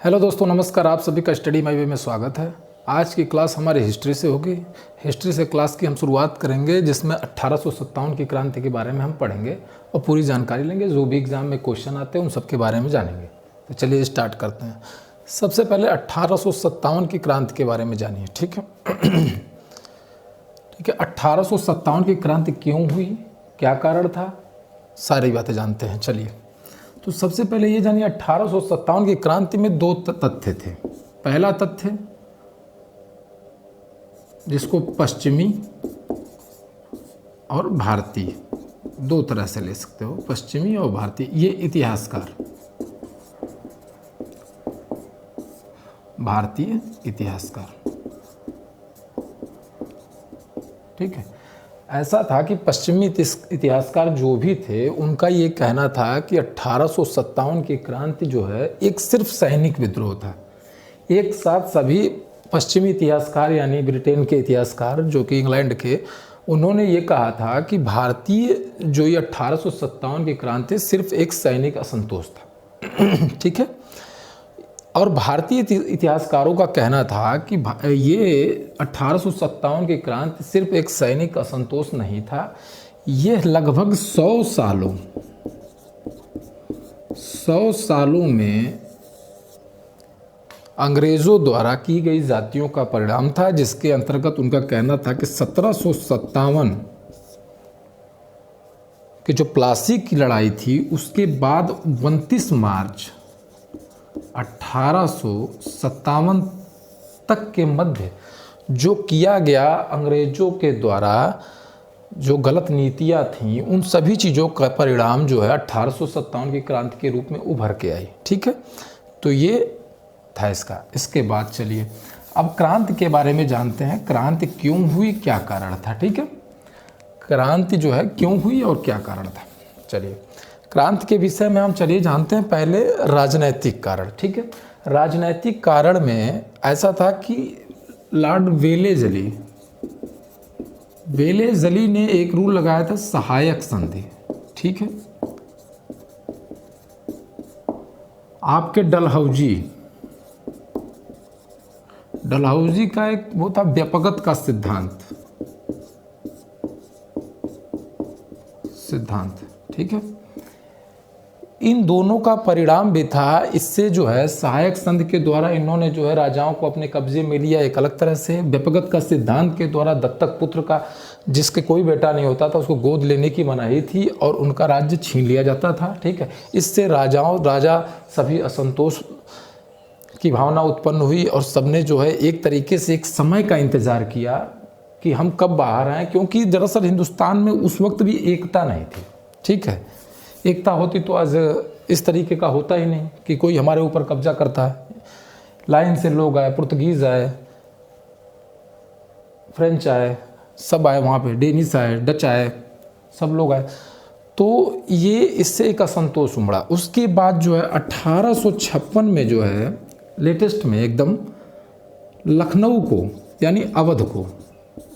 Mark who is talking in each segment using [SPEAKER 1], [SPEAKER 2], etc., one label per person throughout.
[SPEAKER 1] Hello दोस्तों, नमस्कार। आप सभी का स्टडी माई वे में स्वागत है। आज की क्लास हमारी हिस्ट्री से होगी। हिस्ट्री से क्लास की हम शुरुआत करेंगे, जिसमें 1857 की क्रांति के बारे में हम पढ़ेंगे और पूरी जानकारी लेंगे। जो भी एग्ज़ाम में क्वेश्चन आते हैं उन सब के बारे में जानेंगे। तो चलिए स्टार्ट करते हैं। सबसे पहले 1857 की क्रांति के बारे में जानिए, ठीक है। ठीक है, 1857 की क्रांति क्यों हुई, क्या कारण था, सारी बातें जानते हैं। चलिए, तो सबसे पहले ये जानिए 1857 की क्रांति में दो तथ्य थे। पहला तथ्य, जिसको पश्चिमी और भारतीय दो तरह से ले सकते हो, पश्चिमी और भारतीय। ये इतिहासकार, भारतीय इतिहासकार, ठीक है। ऐसा था कि पश्चिमी इतिहासकार जो भी थे, उनका ये कहना था कि 1857 की क्रांति जो है एक सिर्फ सैनिक विद्रोह था। एक साथ सभी पश्चिमी इतिहासकार यानी ब्रिटेन के इतिहासकार, जो कि इंग्लैंड के, उन्होंने ये कहा था कि भारतीय जो ये 1857 की क्रांति सिर्फ एक सैनिक असंतोष था। ठीक है। और भारतीय इतिहासकारों का कहना था कि ये 1857 की क्रांति सिर्फ एक सैनिक असंतोष नहीं था, यह लगभग 100 सालों में अंग्रेज़ों द्वारा की गई जातियों का परिणाम था, जिसके अंतर्गत उनका कहना था कि 1757 की जो प्लासी की लड़ाई थी, उसके बाद 29 मार्च 1857 तक के मध्य जो किया गया अंग्रेज़ों के द्वारा, जो गलत नीतियां थीं, उन सभी चीज़ों का परिणाम जो है 1857 की क्रांति के रूप में उभर के आई। ठीक है, तो ये था इसका। इसके बाद चलिए अब क्रांति के बारे में जानते हैं। क्रांति क्यों हुई, क्या कारण था। ठीक है, क्रांति जो है क्यों हुई और क्या कारण था। चलिए क्रांति के विषय में हम चलिए जानते हैं। पहले राजनैतिक कारण। ठीक है, राजनैतिक कारण में ऐसा था कि लॉर्ड वेलेज़ली ने एक रूल लगाया था, सहायक संधि। ठीक है, आपके डलहौजी का एक वो था व्यपगत का सिद्धांत। ठीक है, इन दोनों का परिणाम भी था। इससे जो है सहायक संधि के द्वारा इन्होंने जो है राजाओं को अपने कब्जे में लिया एक अलग तरह से। व्यपगत का सिद्धांत के द्वारा दत्तक पुत्र का, जिसके कोई बेटा नहीं होता था, उसको गोद लेने की मनाही थी और उनका राज्य छीन लिया जाता था। ठीक है, इससे राजा सभी असंतोष की भावना उत्पन्न हुई और सबने जो है एक तरीके से एक समय का इंतज़ार किया कि हम कब बाहर आएँ, क्योंकि दरअसल हिंदुस्तान में उस वक्त भी एकता नहीं थी। ठीक है, एकता होती तो आज इस तरीके का होता ही नहीं कि कोई हमारे ऊपर कब्जा करता है। लाइन से लोग आए, पुर्तगीज़ आए, फ्रेंच आए, सब आए वहाँ पे, डेनिश आए, डच आए, सब लोग आए। तो ये इससे एक असंतोष उमड़ा। उसके बाद जो है 1856 में जो है लेटेस्ट में एकदम लखनऊ को यानी अवध को,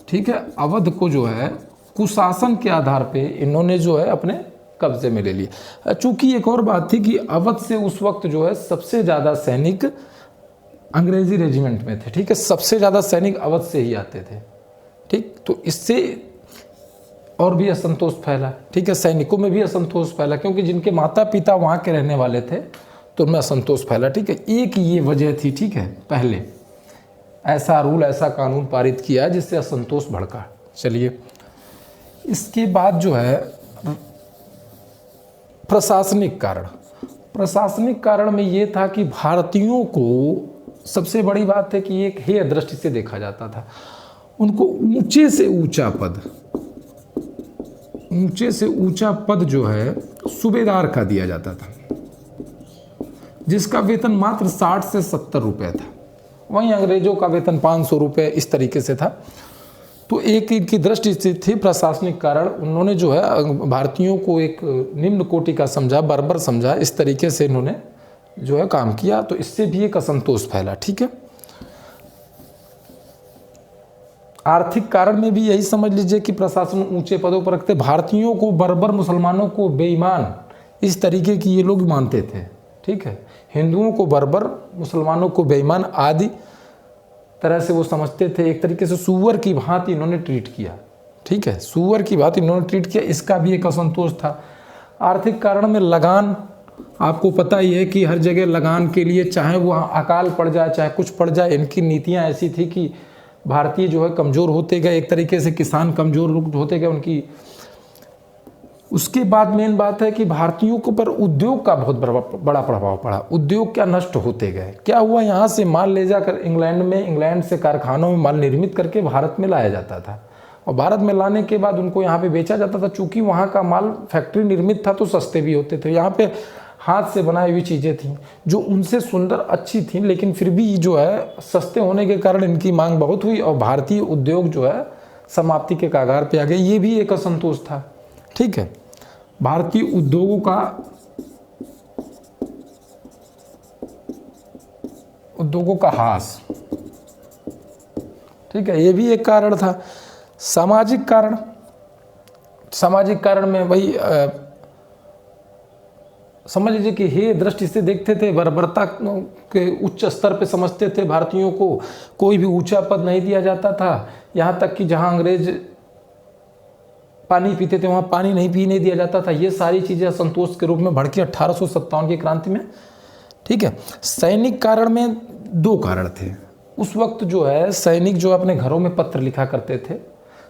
[SPEAKER 1] ठीक है, अवध को जो है कुशासन के आधार पे इन्होंने जो है अपने कब्जे में ले लिया। चूँकि एक और बात थी कि अवध से उस वक्त जो है सबसे ज़्यादा सैनिक अंग्रेज़ी रेजिमेंट में थे। ठीक है, सबसे ज़्यादा सैनिक अवध से ही आते थे। ठीक, तो इससे और भी असंतोष फैला। ठीक है, सैनिकों में भी असंतोष फैला, क्योंकि जिनके माता पिता वहाँ के रहने वाले थे तो उनमें असंतोष फैला। ठीक है, एक ये वजह थी। ठीक है, पहले ऐसा रूल, ऐसा कानून पारित किया जिससे असंतोष भड़का। चलिए, इसके बाद जो है प्रशासनिक कारण में ये था कि भारतीयों को सबसे बड़ी बात है कि एक हेय दृष्टि से देखा जाता था। उनको ऊंचे से ऊंचा पद जो है सूबेदार का दिया जाता था, जिसका वेतन मात्र 60 से 70 रुपये था। वहीं अंग्रेजों का वेतन 500 रुपये इस तरीके से था। तो एक इनकी दृष्टि से थी प्रशासनिक कारण। उन्होंने जो है भारतीयों को एक निम्न कोटि का समझा, बर्बर समझा, इस तरीके से इन्होंने जो है काम किया। तो इससे भी एक असंतोष फैला। ठीक है, आर्थिक कारण में भी यही समझ लीजिए कि प्रशासन ऊंचे पदों पर रखते भारतीयों को, बर्बर मुसलमानों को बेईमान, इस तरीके की ये लोग मानते थे। ठीक है, हिंदुओं को बर्बर, मुसलमानों को बेईमान आदि तरह से वो समझते थे। एक तरीके से सूअर की भांति इन्होंने ट्रीट किया, ठीक है, सूअर की भांति इन्होंने ट्रीट किया। इसका भी एक असंतोष था। आर्थिक कारण में लगान, आपको पता ही है कि हर जगह लगान के लिए, चाहे वो अकाल पड़ जाए चाहे कुछ पड़ जाए, इनकी नीतियां ऐसी थी कि भारतीय जो है कमज़ोर होते गए, एक तरीके से किसान कमज़ोर होते गए उनकी। उसके बाद मेन बात है कि भारतीयों के ऊपर उद्योग का बहुत बड़ा प्रभाव पड़ा। उद्योग क्या नष्ट होते गए। क्या हुआ, यहाँ से माल ले जाकर इंग्लैंड से कारखानों में माल निर्मित करके भारत में लाया जाता था, और भारत में लाने के बाद उनको यहाँ पे बेचा जाता था। चूँकि वहाँ का माल फैक्ट्री निर्मित था तो सस्ते भी होते थे। यहाँ पे हाथ से बनाई हुई चीज़ें थीं जो उनसे सुंदर अच्छी थीं, लेकिन फिर भी जो है सस्ते होने के कारण इनकी मांग बहुत हुई और भारतीय उद्योग जो है समाप्ति के कगार पे आ गए। ये भी एक असंतोष था, ठीक है। भारतीय उद्योगों का ह्रास, ठीक है, ये भी एक कारण था। सामाजिक कारण में वही समझ लीजिए कि हे दृष्टि से देखते थे, बर्बरता के उच्च स्तर पे समझते थे भारतीयों को। कोई भी ऊंचा पद नहीं दिया जाता था। यहाँ तक कि जहाँ अंग्रेज पानी पीते थे वहाँ पानी नहीं पीने दिया जाता था। ये सारी चीज़ें असंतोष के रूप में भड़की 1857 की क्रांति में, ठीक है। सैनिक कारण में 2 कारण थे। उस वक्त जो है सैनिक जो अपने घरों में पत्र लिखा करते थे,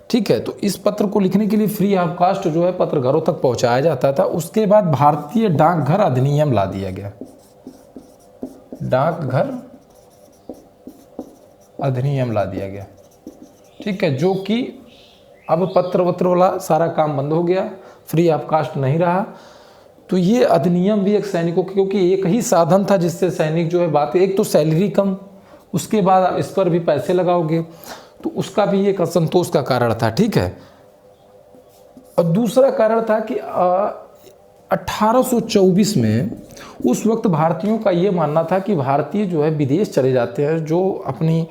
[SPEAKER 1] ठीक है, तो इस पत्र को लिखने के लिए फ्री ऑफ कास्ट जो है पत्र घरों तक पहुंचाया जाता था। उसके बाद भारतीय डाकघर अधिनियम ला दिया गया, डाकघर अधिनियम ला दिया गया, ठीक है, जो कि अब पत्र वत्र वाला सारा काम बंद हो गया, फ्री ऑफ कास्ट नहीं रहा। तो ये अधिनियम भी एक सैनिकों, क्योंकि एक ही साधन था जिससे सैनिक जो है बात, एक तो सैलरी कम, उसके बाद आप इस पर भी पैसे लगाओगे, तो उसका भी एक असंतोष का कारण था, ठीक है। और दूसरा कारण था कि 1824 में उस वक्त भारतीयों का ये मानना था कि भारतीय जो है विदेश चले जाते हैं, जो अपनी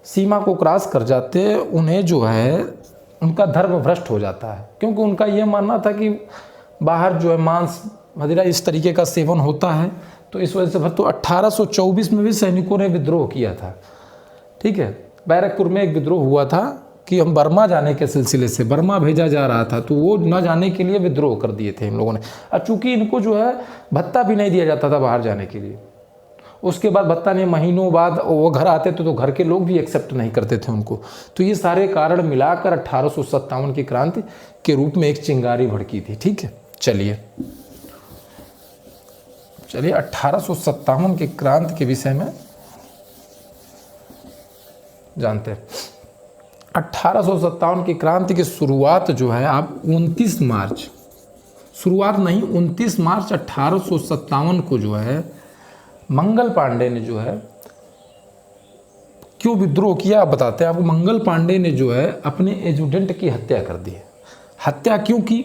[SPEAKER 1] सीमा को क्रॉस कर जाते हैं, उन्हें जो है उनका धर्म भ्रष्ट हो जाता है। क्योंकि उनका ये मानना था कि बाहर जो है मांस मदिरा इस तरीके का सेवन होता है, तो इस वजह से। तो 1824 में भी सैनिकों ने विद्रोह किया था, ठीक है। बैरकपुर में एक विद्रोह हुआ था कि हम बर्मा जाने के सिलसिले से, बर्मा भेजा जा रहा था, तो वो न जाने के लिए विद्रोह कर दिए थे इन लोगों ने। और चूँकि इनको जो है भत्ता भी नहीं दिया जाता था बाहर जाने के लिए, उसके बाद भत्ता नहीं, महीनों बाद वो घर आते थे तो घर के लोग भी एक्सेप्ट नहीं करते थे उनको। तो ये सारे कारण मिलाकर 1857 की क्रांति के रूप में एक चिंगारी भड़की थी, ठीक है। चलिए 1857 की क्रांति के विषय में जानते हैं। 1857 की क्रांति की शुरुआत जो है आप 29 मार्च 1857 को जो है मंगल पांडे ने जो है क्यों विद्रोह किया आप बताते हैं आपको। मंगल पांडे ने जो है अपने एजुडेंट की हत्या कर दी है। हत्या क्यों की?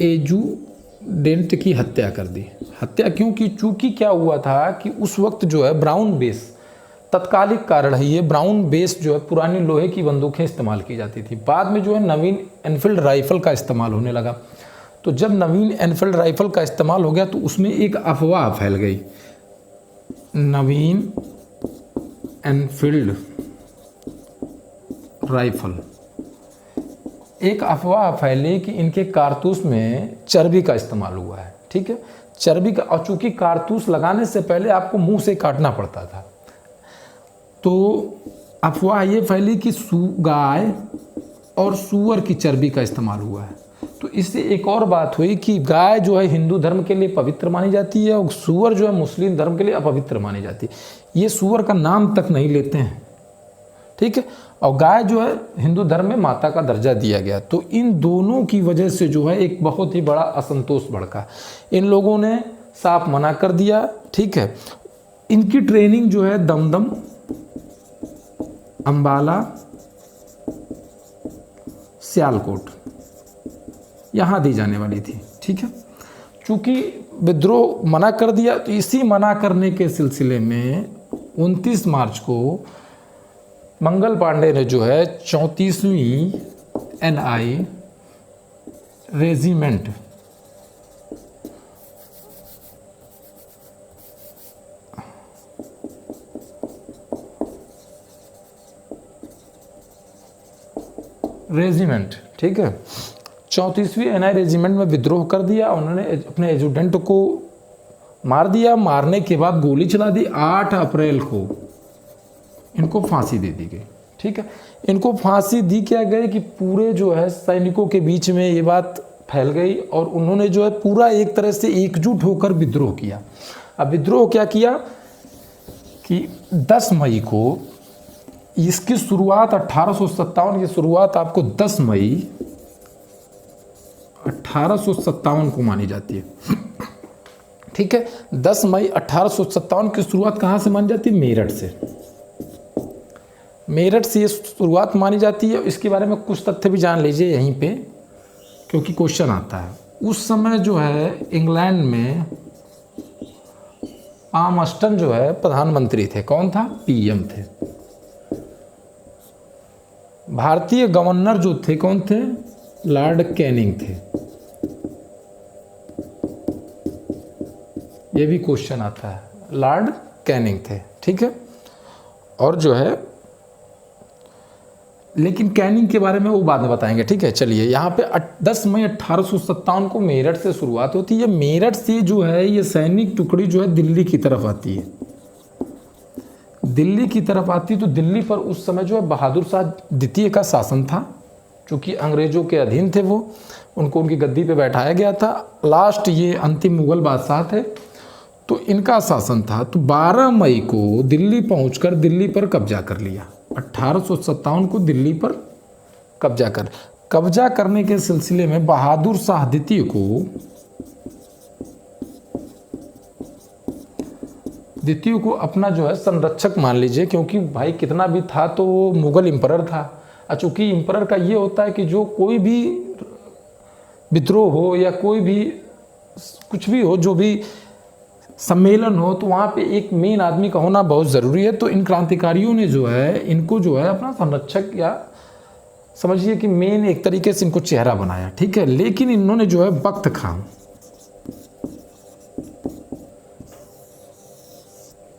[SPEAKER 1] एजुडेंट की हत्या कर दी। हत्या क्यों की? चूंकि क्या हुआ था कि उस वक्त जो है ब्राउन बेस, तत्कालिक कारण है ये, ब्राउन बेस जो है पुरानी लोहे की बंदूकें इस्तेमाल की जाती थी। बाद में जो है नवीन एनफील्ड राइफल का इस्तेमाल होने लगा। तो जब नवीन एनफील्ड राइफल का इस्तेमाल हो गया तो उसमें एक अफवाह फैल गई। नवीन एनफील्ड राइफल, एक अफवाह फैली कि इनके कारतूस में चर्बी का इस्तेमाल हुआ है, ठीक है, चर्बी का। और चूंकि कारतूस लगाने से पहले आपको मुंह से काटना पड़ता था, तो अफवाह ये फैली कि गाय और सूअर की चर्बी का इस्तेमाल हुआ है। तो इससे एक और बात हुई कि गाय जो है हिंदू धर्म के लिए पवित्र मानी जाती है और सूअर जो है मुस्लिम धर्म के लिए अपवित्र मानी जाती है। ये सूअर का नाम तक नहीं लेते हैं, ठीक है, और गाय जो है हिंदू धर्म में माता का दर्जा दिया गया। तो इन दोनों की वजह से जो है एक बहुत ही बड़ा असंतोष भड़का। इन लोगों ने साफ मना कर दिया, ठीक है। इनकी ट्रेनिंग जो है दमदम, अंबाला, सियालकोट यहाँ दी जाने वाली थी, ठीक है। चूँकि विद्रोह मना कर दिया, तो इसी मना करने के सिलसिले में 29 मार्च को मंगल पांडे ने जो है 34वीं NI रेजिमेंट रेजिमेंट, ठीक है, 34वीं एनआई रेजिमेंट में विद्रोह कर दिया। उन्होंने अपने एजुडेंट को मार दिया। मारने के बाद गोली चला दी। 8 अप्रैल को इनको फांसी दे दी गई, ठीक है। इनको फांसी दी क्या गई कि पूरे जो है सैनिकों के बीच में ये बात फैल गई और उन्होंने जो है पूरा एक तरह से एकजुट होकर विद्रोह किया। अब विद्रोह क्या किया कि 10 मई को, इसकी शुरुआत 1857 की शुरुआत आपको 10 मई 1857 को मानी जाती है, ठीक है। 10 मई 1857 की शुरुआत कहाँ से मानी जाती है? मेरठ से। मेरठ से ये शुरुआत मानी जाती है। इसके बारे में कुछ तथ्य भी जान लीजिए यहीं पे, क्योंकि क्वेश्चन आता है। उस समय जो है इंग्लैंड में पामस्टन जो है प्रधानमंत्री थे। कौन था? पीएम थे। भारतीय गवर्नर जो थे कौन थे? लॉर्ड कैनिंग थे। ये भी क्वेश्चन आता है, लॉर्ड कैनिंग थे, ठीक है। और जो है, लेकिन कैनिंग के बारे में वो बाद में बताएंगे, ठीक है। चलिए, यहाँ पे 10 मई 1857 को मेरठ से शुरुआत होती है। मेरठ से जो है ये सैनिक टुकड़ी जो है दिल्ली की तरफ आती है। दिल्ली की तरफ आती तो दिल्ली पर उस समय जो है बहादुर शाह द्वितीय का शासन था, क्योंकि अंग्रेजों के अधीन थे वो, उनको उनकी गद्दी पे बैठाया गया था। लास्ट ये अंतिम मुगल बादशाह थे, तो इनका शासन था। तो 12 मई को दिल्ली पहुंचकर दिल्ली पर कब्जा कर लिया। 1857 को दिल्ली पर कब्जा करने के सिलसिले में बहादुर शाह द्वितीय को अपना जो है संरक्षक मान लीजिए, क्योंकि भाई कितना भी था तो वो मुगल एम्परर था। चूँकि एम्परर का ये होता है कि जो कोई भी विद्रोह हो या कोई भी कुछ भी हो, जो भी सम्मेलन हो, तो वहाँ पे एक मेन आदमी का होना बहुत ज़रूरी है। तो इन क्रांतिकारियों ने जो है इनको जो है अपना संरक्षक या समझिए कि मेन एक तरीके से इनको चेहरा बनाया, ठीक है। लेकिन इन्होंने जो है बख्त खान,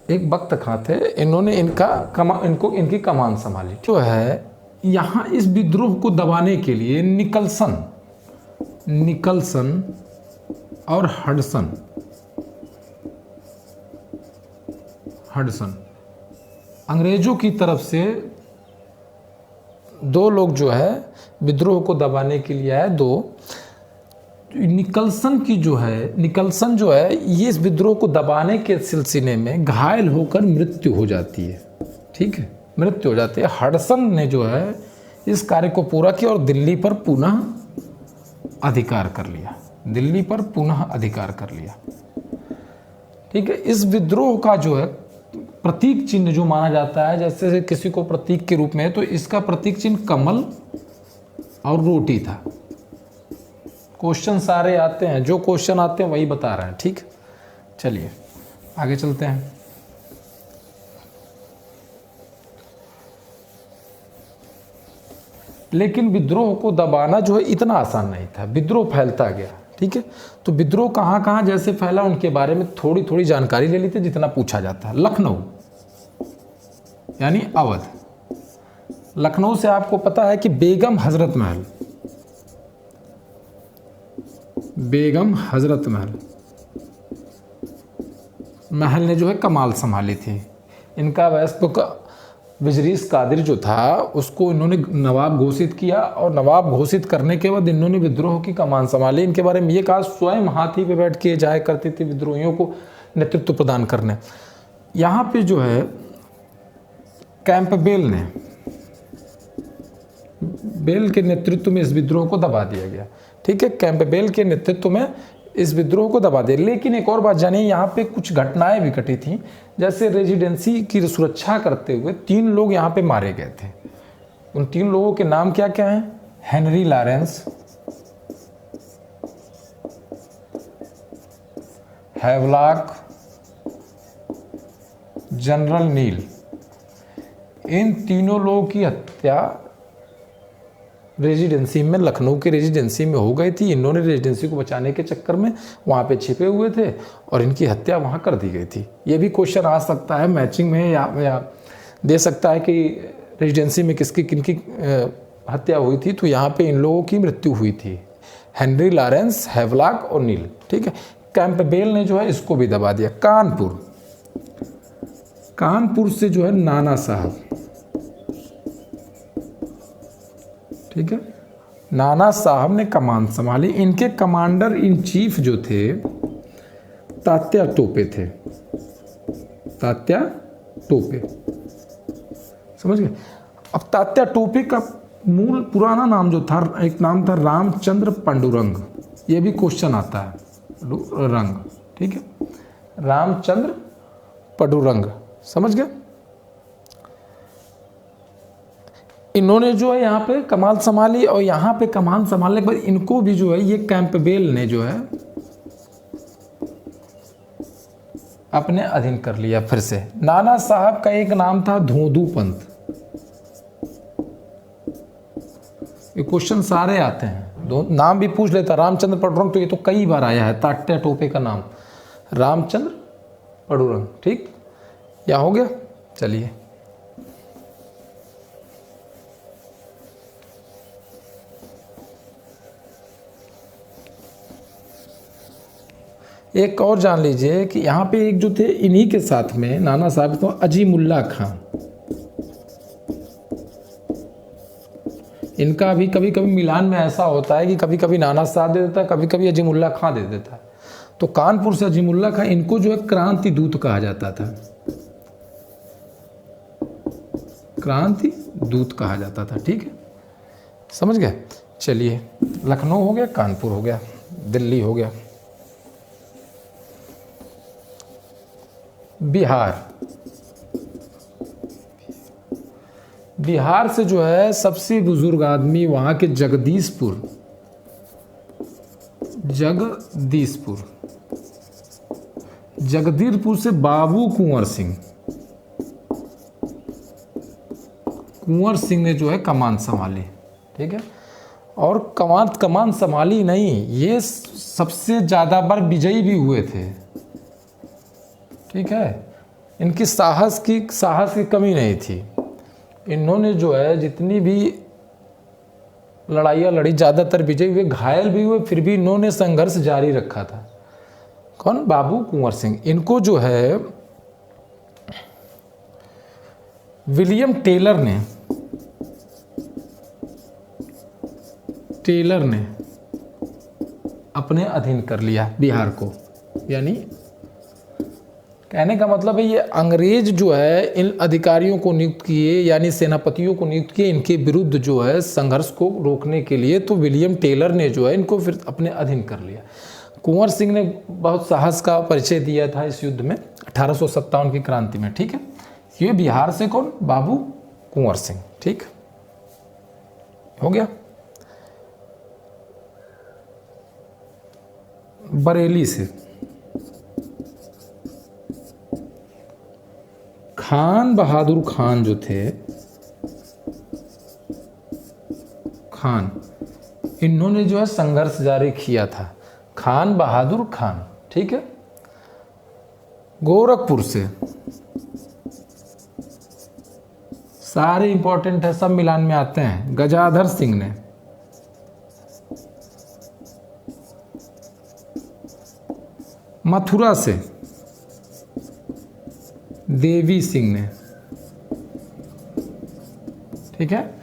[SPEAKER 1] एक बख्त खां थे, इन्होंने इनकी कमान संभाली। जो है यहाँ इस विद्रोह को दबाने के लिए निकलसन और हडसन अंग्रेजों की तरफ से 2 लोग जो है विद्रोह को दबाने के लिए आए। 2 निकलसन जो है ये इस विद्रोह को दबाने के सिलसिले में घायल होकर मृत्यु हो जाती है, ठीक है, मृत्यु हो जाती है। हडसन ने जो है इस कार्य को पूरा किया और दिल्ली पर पुनः अधिकार कर लिया, ठीक है। इस विद्रोह का जो है प्रतीक चिन्ह जो माना जाता है, जैसे किसी को प्रतीक के रूप में, तो इसका प्रतीक चिन्ह कमल और रोटी था। क्वेश्चन सारे आते हैं, जो क्वेश्चन आते हैं वही बता रहे हैं, ठीक। चलिए आगे चलते हैं। लेकिन विद्रोह को दबाना जो है इतना आसान नहीं था। विद्रोह फैलता गया, ठीक है। तो विद्रोह कहाँ कहाँ जैसे फैला उनके बारे में थोड़ी थोड़ी जानकारी ले लेते जितना पूछा जाता है। लखनऊ यानी अवध, लखनऊ से आपको पता है कि बेगम हजरत महल ने जो है कमाल संभाली थी। इनका वयस्क वज़ीर कादिर जो था उसको इन्होंने नवाब घोषित किया, और नवाब घोषित करने के बाद इन्होंने विद्रोह की कमान संभाली। इनके बारे में ये कहा स्वयं हाथी पे बैठ के जाया करती थी विद्रोहियों को नेतृत्व प्रदान करने। यहाँ पे जो है कैंपबेल के नेतृत्व में इस विद्रोह को दबा दिया गया, ठीक है। कैंपबेल के नेतृत्व में इस विद्रोह को दबा दिया। लेकिन एक और बात जानिए, यहाँ पे कुछ घटनाएं भी घटी थी। जैसे रेजिडेंसी की सुरक्षा करते हुए 3 लोग यहाँ पे मारे गए थे। उन 3 लोगों के नाम क्या क्या हैं? हेनरी लॉरेंस, हैवलॉक, जनरल नील। इन तीनों लोगों की हत्या रेजिडेंसी में, लखनऊ की रेजिडेंसी में हो गई थी। इन्होंने रेजिडेंसी को बचाने के चक्कर में वहाँ पे छिपे हुए थे और इनकी हत्या वहाँ कर दी गई थी। ये भी क्वेश्चन आ सकता है मैचिंग में, या दे सकता है कि रेजिडेंसी में किनकी हत्या हुई थी, तो यहाँ पे इन लोगों की मृत्यु हुई थी, हेनरी लॉरेंस, हैवलॉक और नील। ठीक है, कैंपबेल ने जो है इसको भी दबा दिया। कानपुर से जो है नाना साहब, ठीक है, नाना साहब ने कमान संभाली। इनके कमांडर इन चीफ जो थे तात्या टोपे थे, तात्या टोपे, समझ गए। अब तात्या टोपे का मूल पुराना नाम जो था, एक नाम था रामचंद्र पांडुरंग, ये भी क्वेश्चन आता है, रंग, ठीक है, रामचंद्र पांडुरंग, समझ गए। इन्होंने जो है यहाँ पे कमान संभाली, और यहाँ पे कमान संभालने के बाद इनको भी जो है ये कैंपबेल ने जो है अपने अधीन कर लिया फिर से। नाना साहब का एक नाम था धोंदू पंत, ये क्वेश्चन सारे आते हैं, दो नाम भी पूछ लेता। रामचंद्र पांडुरंग तो ये तो कई बार आया है, तात्या टोपे का नाम रामचंद्र पांडुरंग, ठीक, या हो गया। चलिए एक और जान लीजिए कि यहाँ पे एक जो थे इन्हीं के साथ में नाना साहब तो अजीमुल्ला खां, इनका भी कभी कभी मिलान में ऐसा होता है कि कभी कभी नाना साहब दे देता है, कभी कभी अजीमुल्ला खां दे देता है। तो कानपुर से अजीमुल्ला खां, इनको जो है क्रांति दूत कहा जाता था, क्रांति दूत कहा जाता था, ठीक है, समझ गए। चलिए लखनऊ हो गया, कानपुर हो गया, दिल्ली हो गया। बिहार से जो है सबसे बुजुर्ग आदमी वहाँ के जगदीशपुर जगदीशपुर से बाबू कुंवर सिंह ने जो है कमान संभाली, ठीक है, और कमान संभाली नहीं, ये सबसे ज़्यादा बार विजयी भी हुए थे, ठीक है, इनकी साहस की कमी नहीं थी। इन्होंने जो है जितनी भी लड़ाइयाँ लड़ी, ज़्यादातर विजयी हुए, घायल भी हुए, फिर भी इन्होंने संघर्ष जारी रखा था। कौन? बाबू कुंवर सिंह। इनको जो है विलियम टेलर ने अपने अधीन कर लिया बिहार को, यानी कहने का मतलब है ये अंग्रेज जो है इन अधिकारियों को नियुक्त किए, यानी सेनापतियों को नियुक्त किए इनके विरुद्ध जो है संघर्ष को रोकने के लिए। तो विलियम टेलर ने जो है इनको फिर अपने अधीन कर लिया। कुंवर सिंह ने बहुत साहस का परिचय दिया था इस युद्ध में 1857 की क्रांति में, ठीक है। ये बिहार से कौन? बाबू कुंवर सिंह, ठीक हो गया। बरेली से खान बहादुर खान जो थे, खान, इन्होंने जो है संघर्ष जारी किया था। खान बहादुर खान, ठीक है। गोरखपुर से सारे इंपॉर्टेंट है, सब मिलान में आते हैं। गजाधर सिंह ने, मथुरा से देवी सिंह ने, ठीक है।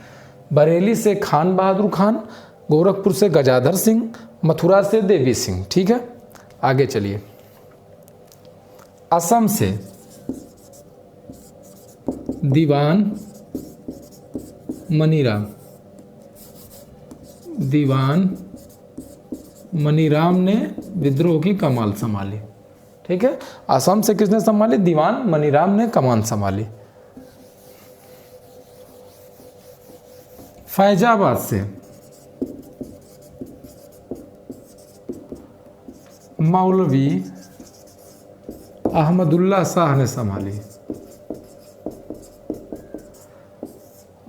[SPEAKER 1] बरेली से खान बहादुर खान, गोरखपुर से गजाधर सिंह, मथुरा से देवी सिंह, ठीक है। आगे चलिए। असम से दीवान मनीराम ने विद्रोह की कमान संभाली, ठीक है। असम से किसने संभाली? दीवान मनीराम ने कमान संभाली। फैजाबाद से मौलवी अहमदुल्ला शाह ने संभाली।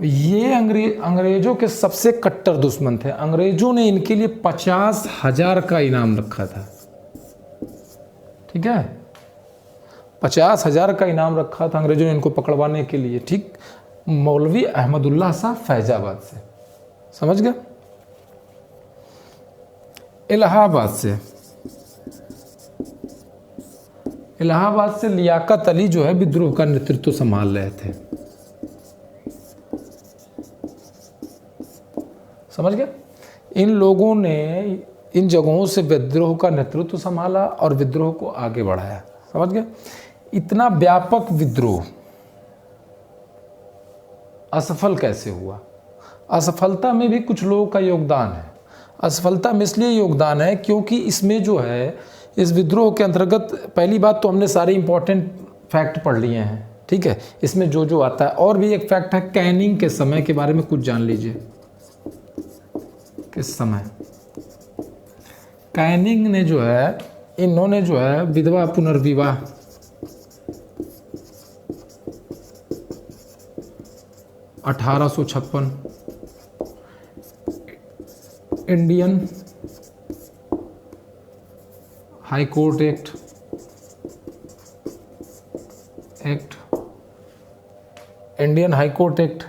[SPEAKER 1] ये अंग्रेजों के सबसे कट्टर दुश्मन थे। अंग्रेजों ने इनके लिए 50,000 का इनाम रखा था, ठीक है। 50,000 का इनाम रखा था अंग्रेजों ने इनको पकड़वाने के लिए, ठीक। मौलवी अहमदुल्ला शाह फैजाबाद से, समझ गया। इलाहाबाद से लियाकत अली जो है विद्रोह का नेतृत्व संभाल रहे थे। समझ गया। इन लोगों ने इन जगहों से विद्रोह का नेतृत्व संभाला और विद्रोह को आगे बढ़ाया। समझ गया। इतना व्यापक विद्रोह असफल कैसे हुआ? असफलता में भी कुछ लोगों का योगदान है। असफलता में इसलिए योगदान है क्योंकि इसमें जो है, इस विद्रोह के अंतर्गत पहली बात तो हमने सारे इंपॉर्टेंट फैक्ट पढ़ लिए हैं, ठीक है। इसमें जो जो आता है, और भी एक फैक्ट है, कैनिंग के समय के बारे में कुछ जान लीजिए। किस समय कैनिंग ने जो है, इन्होंने जो है विधवा पुनर्विवाह 1856, Indian high court act, Indian high court act.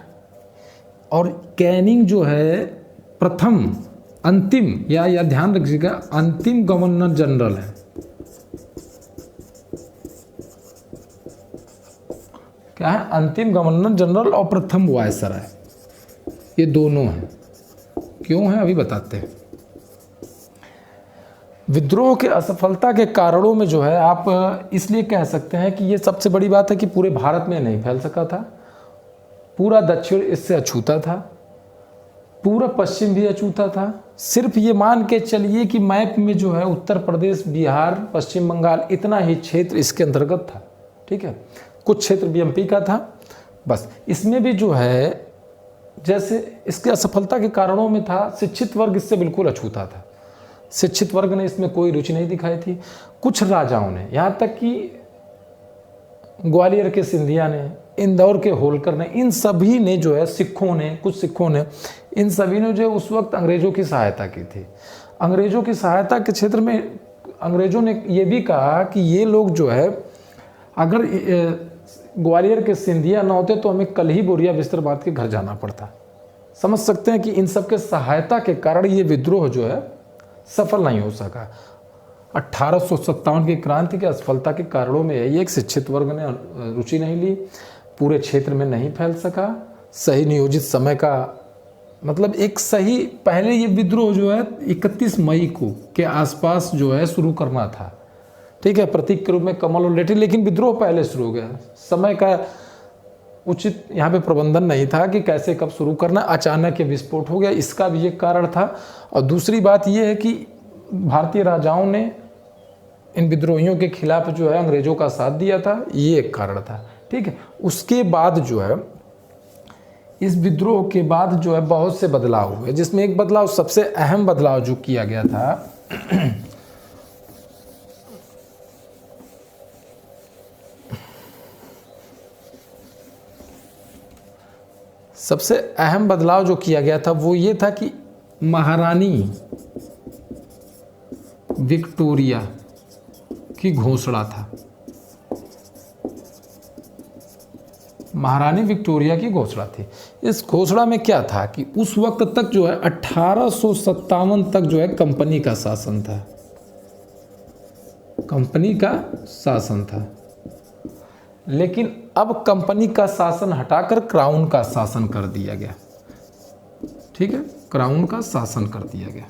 [SPEAKER 1] और कैनिंग जो है प्रथम अंतिम, या ध्यान रखिएगा, अंतिम गवर्नर जनरल है। क्या है? अंतिम गवर्नर जनरल और प्रथम वायसराय, ये दोनों हैं। क्यों है अभी बताते हैं। विद्रोह के असफलता के कारणों में जो है, आप इसलिए कह सकते हैं कि ये सबसे बड़ी बात है कि पूरे भारत में नहीं फैल सका था, पूरा दक्षिण इससे अछूता था, पूरा पश्चिम भी अछूता था। सिर्फ ये मान के चलिए कि मैप में जो है उत्तर प्रदेश, बिहार, पश्चिम बंगाल, इतना ही क्षेत्र इसके अंतर्गत था, ठीक है। कुछ क्षेत्र बीएमपी का था बस। इसमें भी जो है, जैसे इसके असफलता के कारणों में था, शिक्षित वर्ग इससे बिल्कुल अछूता था। शिक्षित वर्ग ने इसमें कोई रुचि नहीं दिखाई थी। कुछ राजाओं ने, यहाँ तक कि ग्वालियर के सिंधिया ने, इंदौर के होलकर ने, इन सभी ने जो है, सिखों ने, कुछ सिखों ने, इन सभी ने जो उस वक्त अंग्रेजों की सहायता की थी। अंग्रेजों की सहायता के क्षेत्र में अंग्रेजों ने ये भी कहा कि ये लोग जो है, अगर ग्वालियर के सिंधिया ना होते तो हमें कल ही बोरिया बिस्तर बांध के घर जाना पड़ता। समझ सकते हैं कि इन सब के सहायता के कारण ये विद्रोह जो है सफल नहीं हो सका। 1857 की क्रांति के असफलता के कारणों में यही एक, शिक्षित वर्ग ने रुचि नहीं ली, पूरे क्षेत्र में नहीं फैल सका, सही नियोजित समय का मतलब एक सही, पहले ये विद्रोह जो है 31 मई को के आसपास जो है शुरू करना था, ठीक है, प्रतीक के रूप में कमल और लेठी, लेकिन विद्रोह पहले शुरू हो गया। समय का उचित यहाँ पे प्रबंधन नहीं था कि कैसे कब शुरू करना, अचानक ये विस्फोट हो गया, इसका भी एक कारण था। और दूसरी बात ये है कि भारतीय राजाओं ने इन विद्रोहियों के खिलाफ जो है अंग्रेजों का साथ दिया था, ये एक कारण था, ठीक है। उसके बाद जो है, इस विद्रोह के बाद जो है बहुत से बदलाव हुए, जिसमें एक बदलाव, सबसे अहम बदलाव जो किया गया था सबसे अहम बदलाव जो किया गया था वो ये था कि महारानी विक्टोरिया की घोषणा था। महारानी विक्टोरिया की घोषणा थी। इस घोषणा में क्या था कि उस वक्त तक जो है 1857 तक जो है कंपनी का शासन था, कंपनी का शासन था। लेकिन अब कंपनी का शासन हटाकर क्राउन का शासन कर दिया गया, ठीक है, क्राउन का शासन कर दिया गया।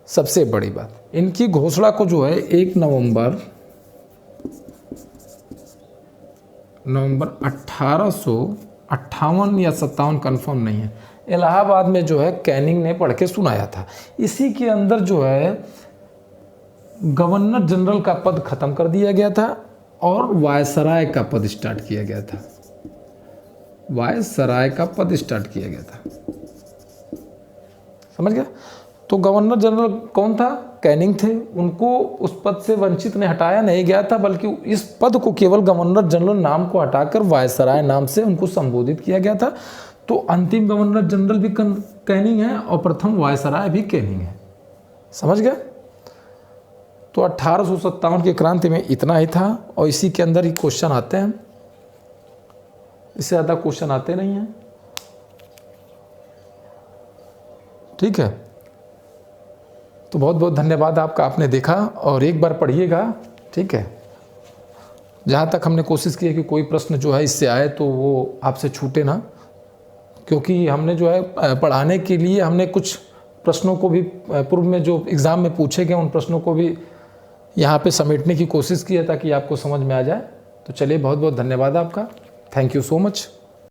[SPEAKER 1] सबसे बड़ी बात, इनकी घोषणा को जो है 1 नवंबर 1858 या 57 कंफर्म नहीं है, इलाहाबाद में जो है कैनिंग ने पढ़ के सुनाया था। इसी के अंदर जो है गवर्नर जनरल का पद खत्म कर दिया गया था और वायसराय का पद स्टार्ट किया गया था। वायसराय का पद स्टार्ट किया गया था, समझ गया। तो गवर्नर जनरल कौन था? कैनिंग थे। उनको उस पद से वंचित नहीं, हटाया नहीं गया था, बल्कि इस पद को केवल गवर्नर जनरल नाम को हटाकर वायसराय नाम से उनको संबोधित किया गया था। तो अंतिम गवर्नर जनरल भी कैनिंग है और प्रथम वायसराय भी कैनिंग है, समझ गया। तो 1857 की क्रांति में इतना ही था और इसी के अंदर ही क्वेश्चन आते हैं, इससे ज़्यादा क्वेश्चन आते नहीं हैं। ठीक है। तो बहुत बहुत धन्यवाद आपका, आपने देखा और एक बार पढ़िएगा, ठीक है। जहाँ तक हमने कोशिश की है कि कोई प्रश्न जो है इससे आए तो वो आपसे छूटे ना, क्योंकि हमने जो है पढ़ाने के लिए हमने कुछ प्रश्नों को भी पूर्व में जो एग्ज़ाम में पूछे गए उन प्रश्नों को भी यहाँ पे समेटने की कोशिश की है ताकि आपको समझ में आ जाए। तो चलिए, बहुत बहुत धन्यवाद आपका, थैंक यू सो मच।